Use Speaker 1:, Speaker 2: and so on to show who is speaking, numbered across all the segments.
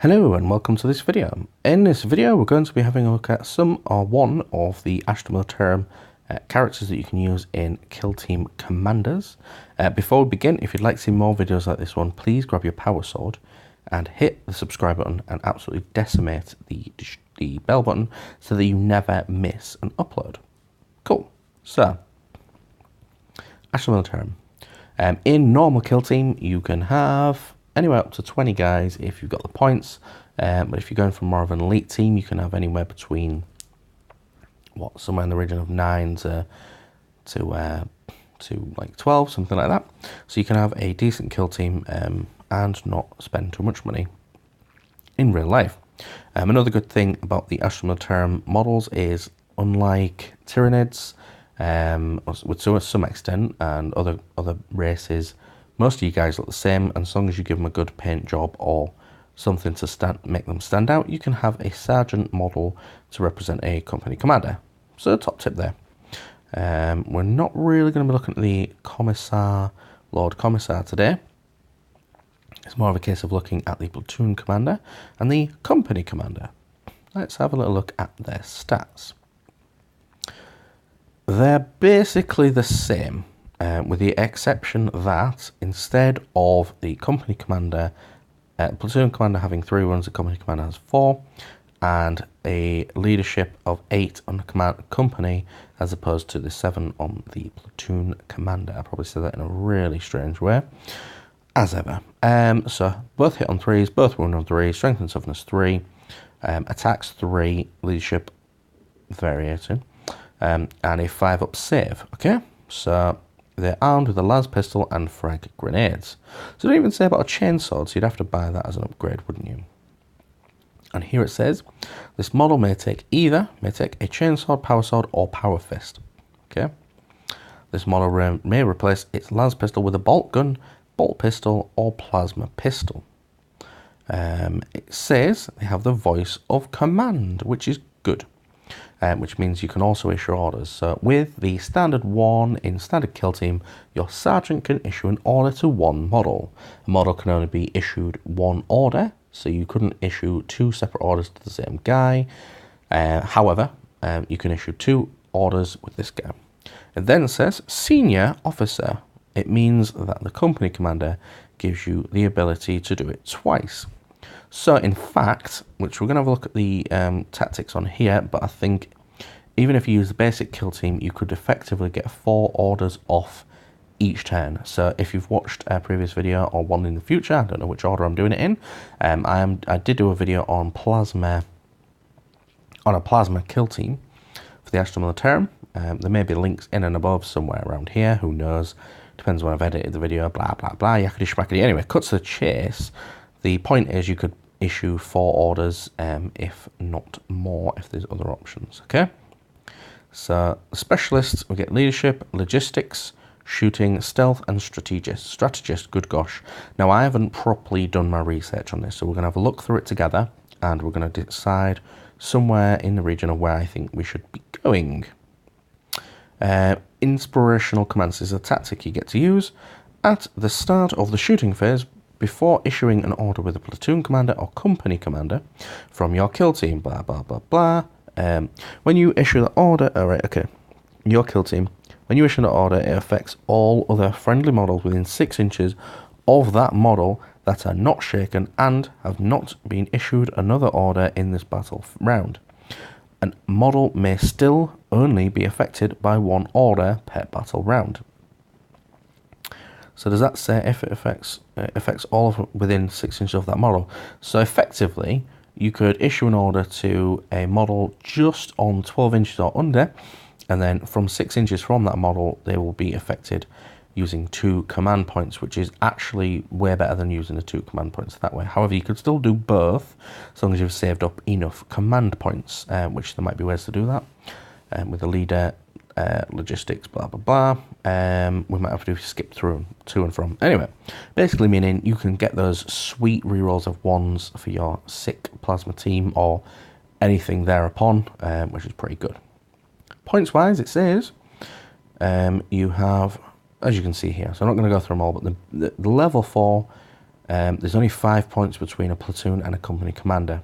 Speaker 1: Hello and welcome to this video. In this video we're going to be having a look at some or one of the Untitled Chapter characters that you can use in Kill Team Commanders. Before we begin, if you'd like to see more videos like this one, please grab your power sword and hit the subscribe button and absolutely decimate the bell button so that you never miss an upload. Cool. So, Untitled Chapter. In normal Kill Team you can have anywhere up to 20 guys if you've got the points, but if you're going for more of an elite team you can have anywhere between somewhere in the region of 9 to like 12, something like that. So you can have a decent kill team and not spend too much money in real life. Another good thing about the Untitled Chapter models is, unlike Tyranids, to some extent, and other races, most of you guys look the same, and as long as you give them a good paint job or something to make them stand out, you can have a sergeant model to represent a company commander. So top tip there. We're not really going to be looking at the Commissar, Lord Commissar today. It's more of a case of looking at the platoon commander and the company commander. Let's have a little look at their stats. They're basically the same. With the exception that instead of the company commander, platoon commander having 3 runs, the company commander has 4, and a leadership of 8 on the company as opposed to the 7 on the platoon commander. I probably said that in a really strange way, as ever. So both hit on 3s, both run on 3, strength and toughness 3, attacks 3, leadership variating, and a 5-up save. Okay, so they're armed with a las pistol and frag grenades. So don't even say about a chainsword, so you'd have to buy that as an upgrade, wouldn't you? And here it says, this model may take a chainsword, power sword, or power fist. Okay. This model may replace its las pistol with a bolt gun, bolt pistol, or plasma pistol. It says they have the voice of command, which is good. Which means you can also issue orders. So with the standard 1 in standard kill team, your sergeant can issue an order to one model. A model can only be issued one order, so you couldn't issue 2 separate orders to the same guy. However, you can issue 2 orders with this guy. It then says senior officer. It means that the company commander gives you the ability to do it twice. So in fact, which we're going to have a look at the tactics on here, but I think even if you use the basic kill team, you could effectively get 4 orders off each turn. So if you've watched a previous video or one in the future, I don't know which order I'm doing it in, I did do a video on a plasma kill team for the Untitled Chapter. There may be links in and above somewhere around here, who knows, depends when I've edited the video, blah blah blah, yakety schmackety. Anyway, cut to the chase. The point is you could issue 4 orders, if not more, if there's other options. Okay, so specialists, we get leadership, logistics, shooting, stealth, and strategist. Good gosh. Now I haven't properly done my research on this, so we're going to have a look through it together, and we're going to decide somewhere in the region of where I think we should be going. Inspirational commands is a tactic you get to use at the start of the shooting phase before issuing an order with a platoon commander or company commander from your kill team, blah, blah, blah, blah. When you issue the order, your kill team, when you issue the order, it affects all other friendly models within 6 inches of that model that are not shaken and have not been issued another order in this battle round. A model may still only be affected by 1 order per battle round. So does that say if it affects all of within 6 inches of that model? So effectively, you could issue an order to a model just on 12 inches or under, and then from 6 inches from that model, they will be affected using 2 command points, which is actually way better than using the 2 command points that way. However, you could still do both, as long as you've saved up enough command points, which there might be ways to do that. With the leader, logistics, blah blah blah, we might have to skip through to and from. Anyway, basically meaning you can get those sweet rerolls of 1s for your sick plasma team or anything thereupon, which is pretty good. Points wise, it says you have, as you can see here, so I'm not going to go through them all, but the level 4 There's only 5 points between a platoon and a company commander.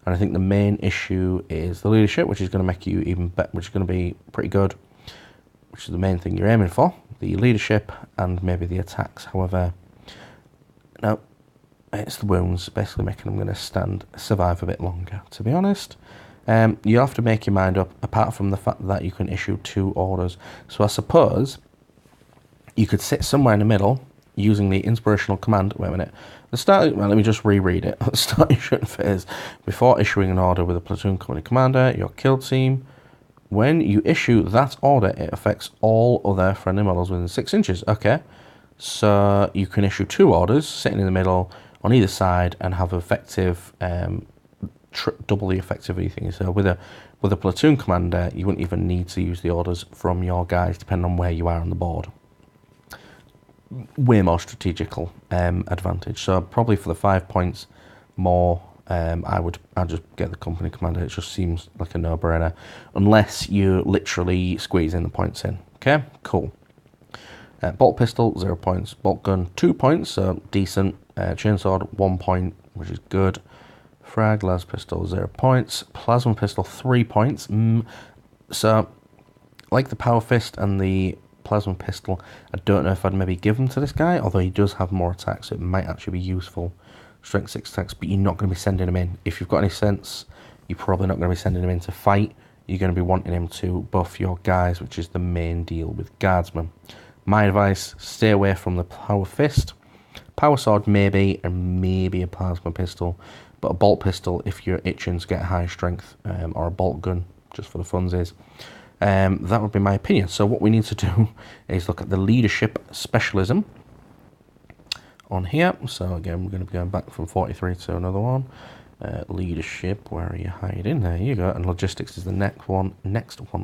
Speaker 1: And I think the main issue is the leadership, which is going to make you even better, which is going to be pretty good, which is the main thing you're aiming for, the leadership and maybe the attacks. However, no, it's the wounds basically making them going to survive a bit longer, to be honest. You have to make your mind up, apart from the fact that you can issue 2 orders. So I suppose you could sit somewhere in the middle using the inspirational command. Wait a minute. Let me just reread it. At the start of your shooting phase, before issuing an order with a platoon company commander, your kill team, when you issue that order, it affects all other friendly models within 6 inches. Okay, so you can issue 2 orders sitting in the middle on either side and have effective, double the effectivity thing. So with a platoon commander, you wouldn't even need to use the orders from your guys, depending on where you are on the board. Way more strategical advantage. So probably for the 5 points more, I'd just get the company commander. It just seems like a no-brainer, unless you literally squeezing the points in. Okay, cool. Bolt pistol 0 points. Bolt gun 2 points, so decent. Chainsword 1 point, which is good. Frag las pistol 0 points. Plasma pistol 3 points. So like the power fist and the plasma pistol, I don't know if I'd maybe give them to this guy, although he does have more attacks, so it might actually be useful. Strength 6 attacks, but you're not going to be sending him in. If you've got any sense, you're probably not going to be sending him in to fight. You're going to be wanting him to buff your guys, which is the main deal with guardsmen. My advice, stay away from the power fist. Power sword maybe, and maybe a plasma pistol, but a bolt pistol if you're itching to get high strength, or a bolt gun just for the funsies. That would be my opinion. So what we need to do is look at the leadership specialism on here. So again, we're going to be going back from 43 to another one. Leadership, where are you hiding? There you go. And logistics is the next one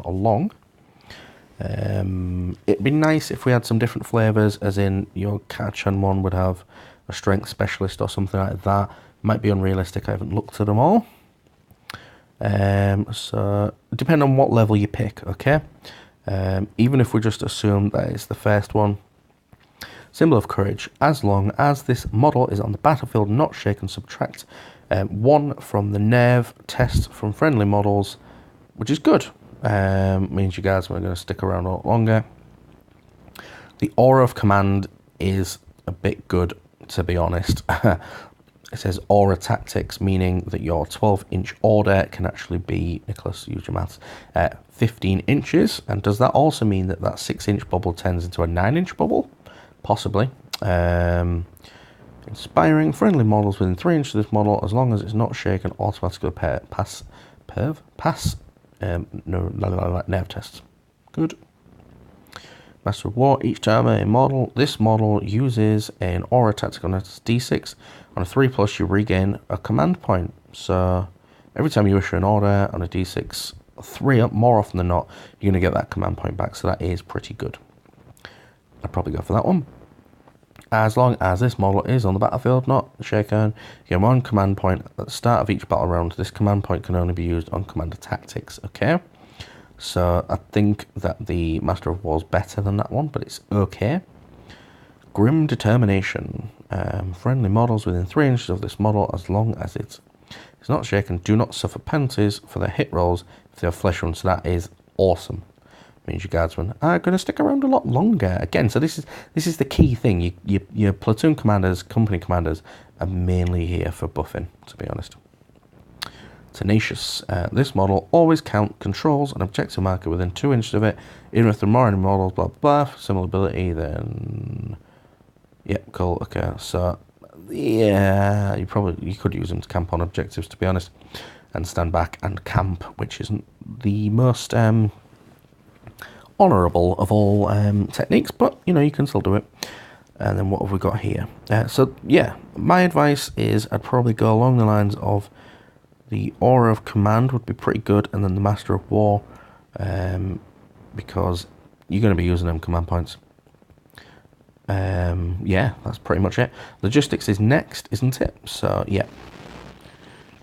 Speaker 1: along. It'd be nice if we had some different flavors, as in your Kachan one would have a strength specialist or something like that. Might be unrealistic. I haven't looked at them all. So depending on what level you pick, okay? Even if we just assume that it's the first one, symbol of courage, as long as this model is on the battlefield, not shaken, subtract 1 from the nerve test from friendly models, which is good. Means you guys are going to stick around a lot longer. The aura of command is a bit good, to be honest. It says aura tactics, meaning that your 12-inch order can actually be, Nicholas, use your maths, 15 inches. And does that also mean that that 6-inch bubble turns into a 9-inch bubble? Possibly. Inspiring friendly models within 3 inches of this model, as long as it's not shaken, automatically pass nerve tests. Good. Master of War, each time this model uses an aura tactic on a D6. On a 3+, you regain a command point. So every time you issue an order on a D6, 3 up, more often than not, you're going to get that command point back. So that is pretty good. I'd probably go for that one. As long as this model is on the battlefield, not shaken, you get 1 command point at the start of each battle round. This command point can only be used on commander tactics. Okay. So I think that the Master of War is better than that one, but it's okay. Grim Determination. Friendly models within 3 inches of this model, as long as it's not shaken, do not suffer penalties for their hit rolls if they have flesh wounds. So that is awesome. Means your guardsmen are going to stick around a lot longer. Again, so this is the key thing. Your platoon commanders, company commanders are mainly here for buffing, to be honest. Tenacious. This model always count controls an objective marker within 2 inches of it, even if there are more enemy models, blah, blah, blah. Similar ability, then... Yeah, cool, okay. So, yeah, you could use them to camp on objectives, to be honest, and stand back and camp, which isn't the most honourable of all techniques, but, you can still do it. And then what have we got here? So, yeah, my advice is I'd probably go along the lines of the Aura of Command would be pretty good, and then the Master of War, because you're going to be using them command points. Yeah, that's pretty much it. Logistics is next, isn't it? So, yeah.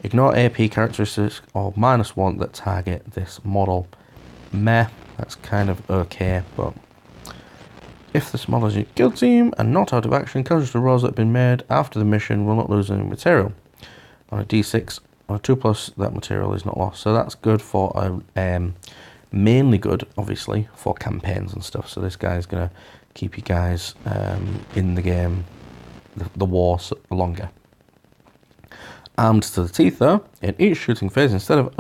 Speaker 1: Ignore AP characteristics or -1 that target this model. Meh, that's kind of okay, but
Speaker 2: If this model is in your kill team and not out of action, casualty rolls that have been made after the mission will not lose any material. On a D6, on a 2+, that material is not lost. So that's good for, mainly good, obviously, for campaigns and stuff. So this guy's going to keep you guys in the game, the war, longer. Armed to the teeth, though, in each shooting phase, instead of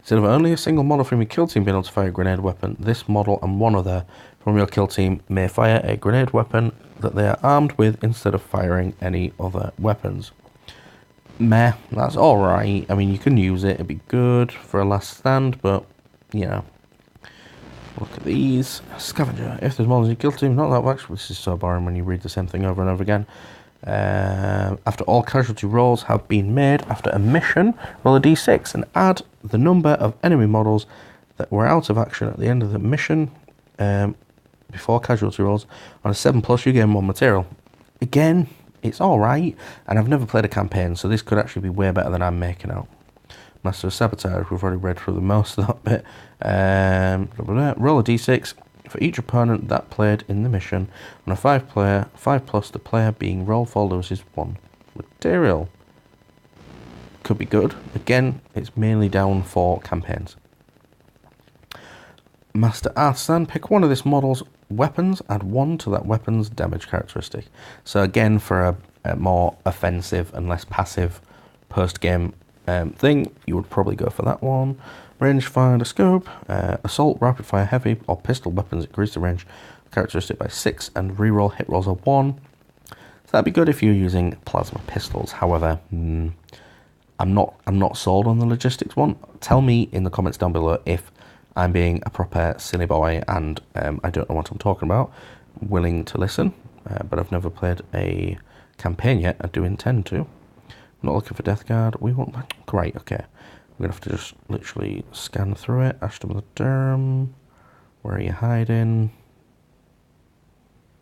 Speaker 2: only a single model from your kill team being able to fire a grenade weapon, this model and one other from your kill team may fire a grenade weapon that they are armed with instead of firing any other weapons. Meh, that's alright. I mean, you can use it, it'd be good for a last stand, but, you know. Look at these. Scavenger. If there's models in your kill team, not that much. This is so boring when you read the same thing over and over again. After all casualty rolls have been made after a mission, roll a d6 and add the number of enemy models that were out of action at the end of the mission before casualty rolls. On a 7+, you gain 1 material. Again, it's alright, and I've never played a campaign, so this could actually be way better than I'm making out. Master of Sabotage, we've already read through the most of that bit. Roll a d6 for each opponent that played in the mission. On a 5+, the player being roll for loses 1 material. Could be good. Again, it's mainly down for campaigns. Master Artisan, pick one of this model's weapons, add 1 to that weapon's damage characteristic. So again, for a more offensive and less passive post-game thing, you would probably go for that one. Range find a scope, assault, rapid fire, heavy, or pistol weapons increase the range characteristic by 6 and reroll hit rolls of 1. So that'd be good if you're using plasma pistols. However, I'm not sold on the logistics one. Tell me in the comments down below if I'm being a proper silly boy and I don't know what I'm talking about. I'm willing to listen, but I've never played a campaign yet. I do intend to. I'm not looking for Death Guard. We want that. Great, okay. We're going to have to just literally scan through it. Ashton with the Derm. Where are you hiding?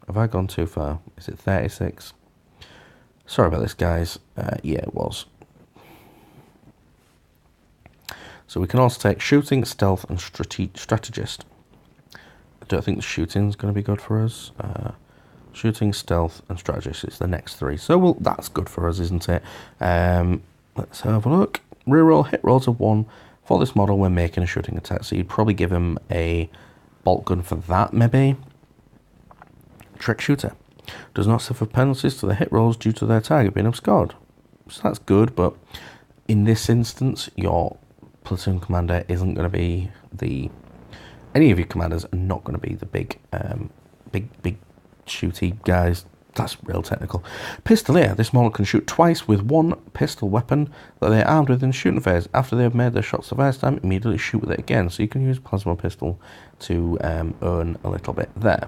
Speaker 2: Have I gone too far? Is it 36? Sorry about this, guys. Yeah, it was. So we can also take Shooting, Stealth, and Strategist. I don't think the Shooting's going to be good for us. Shooting, Stealth, and Strategist is the next 3. So that's good for us, isn't it? Let's have a look. Reroll hit rolls of 1 for this model when making a shooting attack. So you'd probably give him a bolt gun for that, maybe. Trick Shooter. Does not suffer penalties to the hit rolls due to their target being obscured. So that's good, but in this instance, your platoon commander isn't going to be any of your commanders are not going to be the big shooty guys. That's real technical. Pistolier. This model can shoot twice with 1 pistol weapon that they are armed with in the shooting phase. After they have made their shots of ice time, immediately shoot with it again. So you can use plasma pistol to earn a little bit there.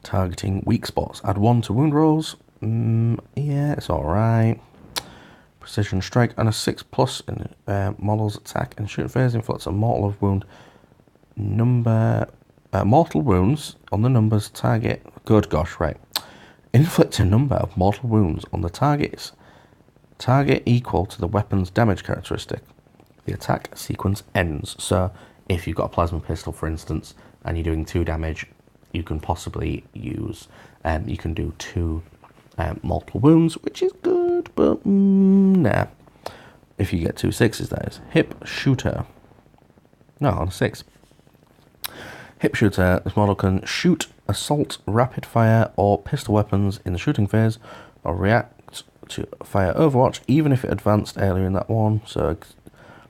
Speaker 2: Targeting weak spots. Add 1 to wound rolls. Yeah, it's alright. Precision strike and a 6+ in model's attack and shooting phase inflicts a mortal wounds on the number's target. Good gosh, right. Inflict a number of mortal wounds on the target equal to the weapon's damage characteristic. The attack sequence ends. So if you've got a plasma pistol, for instance, and you're doing 2 damage, you can possibly use, you can do 2 mortal wounds, which is good, but nah. If you get 2 6s, that is. Hip Shooter. No, on a 6. Hip Shooter, this model can shoot, assault, rapid fire, or pistol weapons in the shooting phase, or react to fire Overwatch, even if it advanced earlier in that one. So,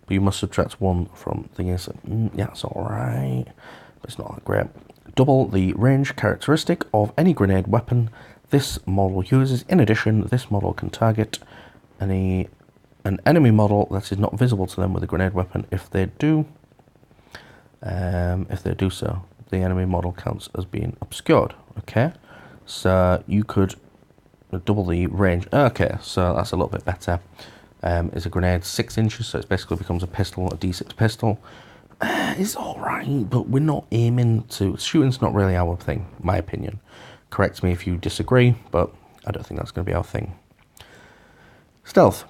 Speaker 2: but you must subtract 1 from thingy. So, yeah, it's alright, but it's not that great. Double the range characteristic of any grenade weapon this model uses. In addition, this model can target an enemy model that is not visible to them with a grenade weapon. If they do so, the enemy model counts as being obscured. Okay, so you could double the range. Okay, so that's a little bit better. Is a grenade 6 inches, so it basically becomes a pistol, a D6 pistol. It's alright, but we're not aiming to... Shooting's not really our thing, my opinion. Correct me if you disagree, but I don't think that's going to be our thing. Stealth.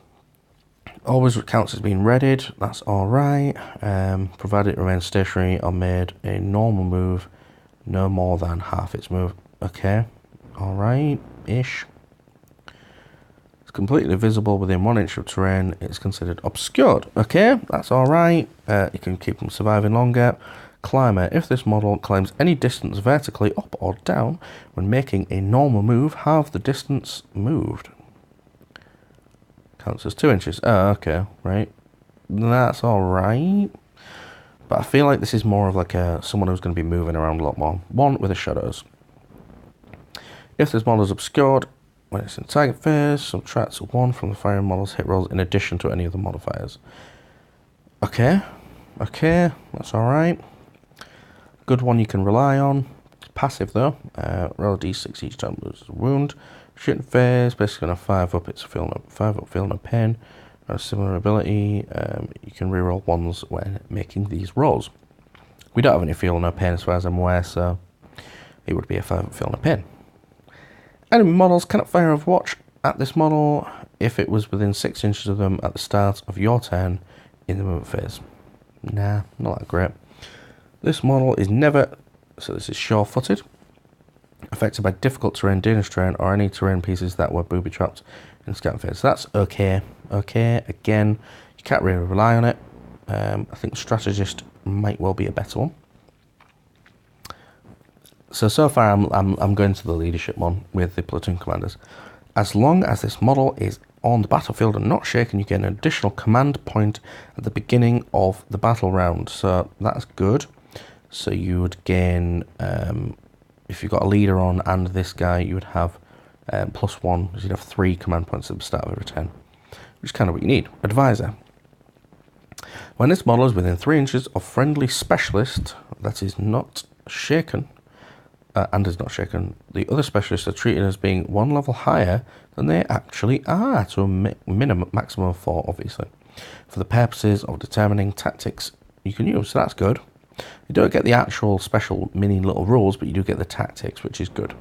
Speaker 2: Always counts as being readied, that's alright. Provided it remains stationary or made a normal move no more than half its move. Okay, alright, ish. It's completely visible within 1 inch of terrain. It's considered obscured. Okay, that's alright. You can keep them surviving longer. Climber. If this model climbs any distance vertically up or down when making a normal move, halve the distance moved. Counts as 2 inches. Oh, okay, right. That's alright. But I feel like this is more of like someone who's going to be moving around a lot more. 1 with the shadows. If this model is obscured when it's in target phase, subtracts 1 from the firing model's hit rolls in addition to any of the modifiers. Okay, that's alright. Good one you can rely on. It's passive though. Roll a d6 each time loses a wound. Shooting phase, basically on a 5 up, it's 5 up, feel no pain. A similar ability, you can reroll 1s when making these rolls. We don't have any feel no pain as far as I'm aware, so it would be a 5 up, feel no pain. Enemy models cannot fire Overwatch at this model if it was within 6 inches of them at the start of your turn in the movement phase. Nah, not that great. This model is never, so this is sure-footed, affected by difficult terrain, dangerous terrain, or any terrain pieces that were booby-trapped in scout phase. So that's okay. Okay, again, you can't really rely on it. I think Strategist might well be a better one. So far I'm going to the leadership one with the platoon commanders. As long as this model is on the battlefield and not shaken, you get an additional command point at the beginning of the battle round. So that's good. So you would gain, if you've got a leader on and this guy, you would have +1. So you'd have 3 command points at the start of every turn, which is kind of what you need. Advisor. When this model is within 3 inches of friendly specialist that is not shaken, and is not shaken, the other specialists are treated as being 1 level higher than they actually are, to a maximum of 4, obviously, for the purposes of determining tactics you can use. So that's good. You don't get the actual special mini little rules, but you do get the tactics, which is good.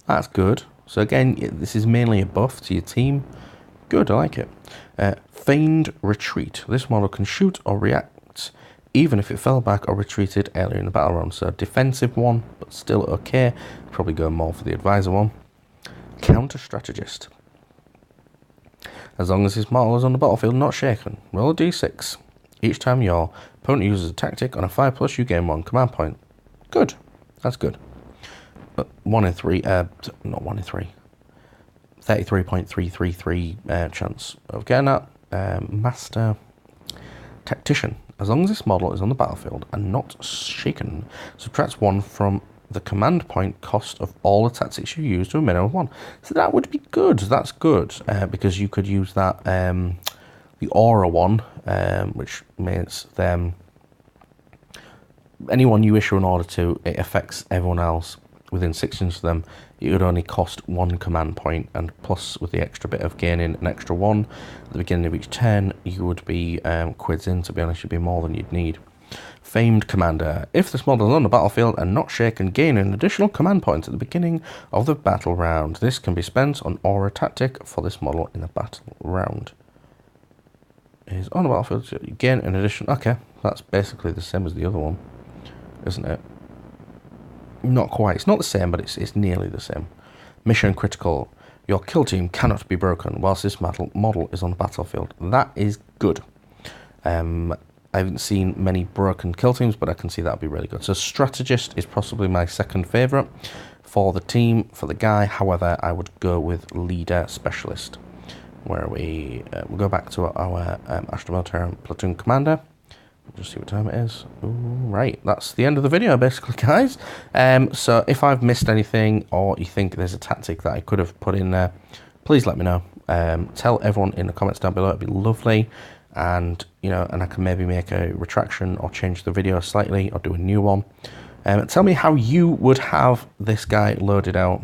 Speaker 2: That's good. So again, this is mainly a buff to your team. Good, I like it. Feigned retreat. This model can shoot or react even if it fell back or retreated earlier in the battle round. So defensive one, but still okay. Probably go more for the advisor one. Counter strategist. As long as this model is on the battlefield not shaken, roll a d6. Each time your opponent uses a tactic on a 5+, you gain 1 command point. Good. That's good. 1 in 3, not 1 in 3. 33.333 chance of getting that. Master Tactician. As long as this model is on the battlefield and not shaken, subtracts 1 from the command point cost of all the tactics you use to a minimum of 1. So that would be good. That's good, because you could use that, the aura one, which makes them, anyone you issue an order to, it affects everyone else within 6 inches of them. It would only cost 1 command point, and plus with the extra bit of gaining an extra 1 at the beginning of each turn, you would be quids in. To be honest, you'd be more than you'd need. Famed Commander. If this model is on the battlefield and not shaken, gain an additional command point at the beginning of the battle round. This can be spent on aura tactic for this model in the battle round. Is on the battlefield, so you gain an addition. Okay, that's basically the same as the other one, isn't it? Not quite. It's not the same, but it's nearly the same. Mission critical. Your kill team cannot be broken whilst this model is on the battlefield. That is good. I haven't seen many broken kill teams, but I can see that would be really good. So strategist is possibly my second favourite for the team, for the guy. However, I would go with leader specialist, where we'll go back to our Astro Military platoon commander. Just see what time it is. Ooh, right, that's the end of the video, basically, guys. So if I've missed anything, or you think there's a tactic that I could have put in there, please let me know. Tell everyone in the comments down below. It'd be lovely. And and I can maybe make a retraction or change the video slightly or do a new one. Tell me how you would have this guy loaded out.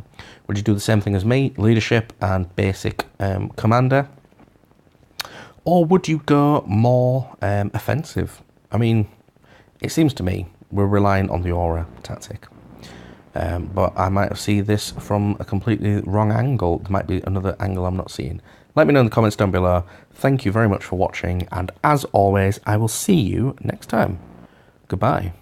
Speaker 2: Would you do the same thing as me, leadership and basic commander, or would you go more offensive? I mean, it seems to me we're relying on the aura tactic, but I might see this from a completely wrong angle. There might be another angle I'm not seeing. Let me know in the comments down below. Thank you very much for watching, and as always, I will see you next time. Goodbye.